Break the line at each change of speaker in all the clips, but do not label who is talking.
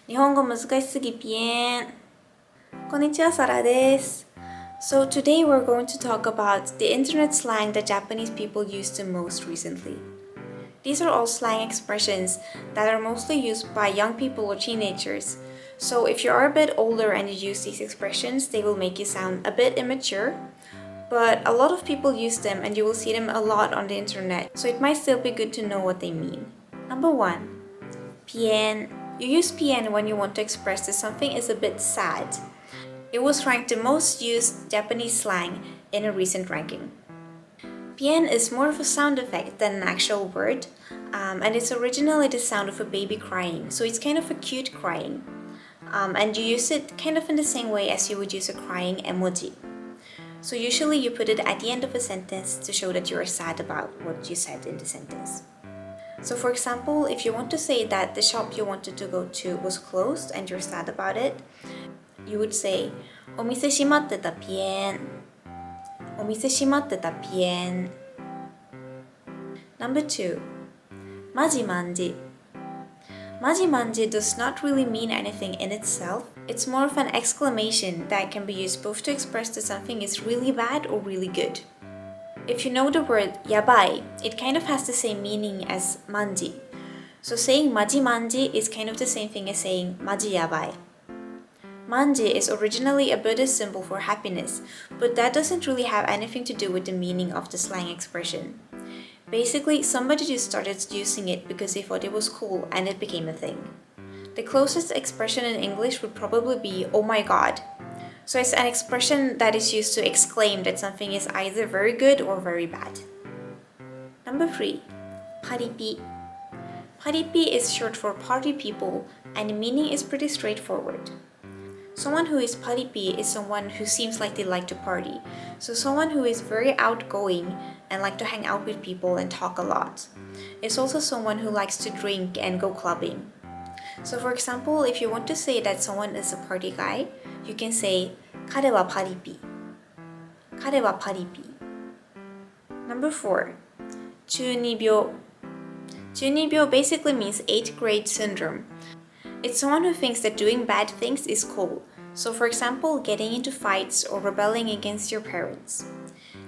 日本語難しすぎピエン。こんにちは、サラです。So today we're going to talk about the internet slang that Japanese people used the most recently. These are all slang expressions that are mostly used by young people or teenagers. So if you are a bit older and you use these expressions, they will make you sound a bit immature. But a lot of people use them and you will see them a lot on the internet, so it might still be good to know what they mean. Number 1. Pien. You use pien when you want to express that something is a bit sad. It was ranked the most used Japanese slang in a recent ranking. Pien is more of a sound effect than an actual word, and it's originally the sound of a baby crying, so it's kind of a cute crying. And you use it kind of in the same way as you would use a crying emoji. So usually you put it at the end of a sentence to show that you are sad about what you said in the sentence. So for example, if you want to say that the shop you wanted to go to was closed and you're sad about it, you would say, お店閉まってたピエン。お店閉まってたピエン。Number 2. マジマンジ。マジマンジ does not really mean anything in itself. It's more of an exclamation that can be used both to express that something is really bad or really good. If you know the word yabai, it kind of has the same meaning as manji. So saying maji manji is kind of the same thing as saying maji yabai. Manji is originally a Buddhist symbol for happiness, but that doesn't really have anything to do with the meaning of the slang expression. Basically, somebody just started using it because they thought it was cool and it became a thing. The closest expression in English would probably be oh my god. So it's an expression that is used to exclaim that something is either very good or very bad. Number 3. Paripi. Paripi is short for party people and the meaning is pretty straightforward. Someone who is paripi is someone who seems like they like to party. So someone who is very outgoing and like to hang out with people and talk a lot. It's also someone who likes to drink and go clubbing. So for example, if you want to say that someone is a party guy, you can say 彼はパリピ。彼はパリピ。Number 4. 中二病。中二病 basically means 8th grade syndrome. It's someone who thinks that doing bad things is cool. So for example, getting into fights or rebelling against your parents.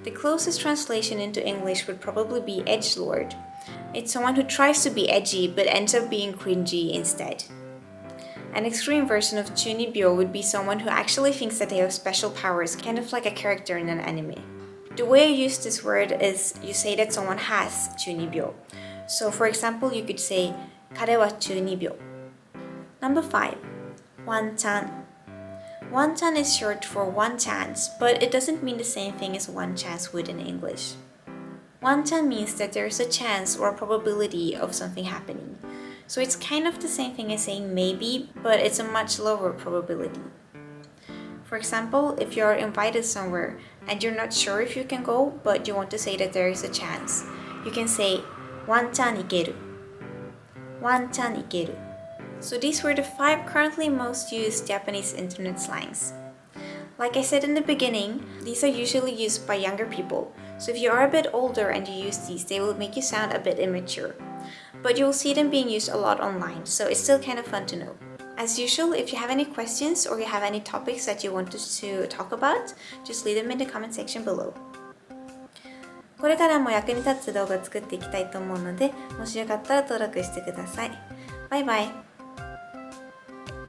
The closest translation into English would probably be edgelord. It's someone who tries to be edgy but ends up being cringy instead. An extreme version of Chuunibyou would be someone who actually thinks that they have special powers, kind of like a character in an anime. The way I use this word is you say that someone has Chuunibyou. So for example, you could say 彼はChuunibyou. Number 5. One-chan. One-chan is short for one chance, but it doesn't mean the same thing as one chance would in English. One-chan means that there is a chance or a probability of something happening. So it's kind of the same thing as saying maybe, but it's a much lower probability. For example, if you are invited somewhere and you're not sure if you can go, but you want to say that there is a chance, you can say ワンチャンいける。ワンチャンいける。So these were the 5 currently most used Japanese internet slangs. Like I said in the beginning, these are usually used by younger people. So if you are a bit older and you use these, they will make you sound a bit immature. But you'll see them being used a lot online, so it's still kind of fun to know. As usual, if you have any questions or you have any topics that you want us to talk about, just leave them in the comment section below. これからも役に立つ動画を作っていきたいと思うので、もしよかったら登録してください。バイバイ。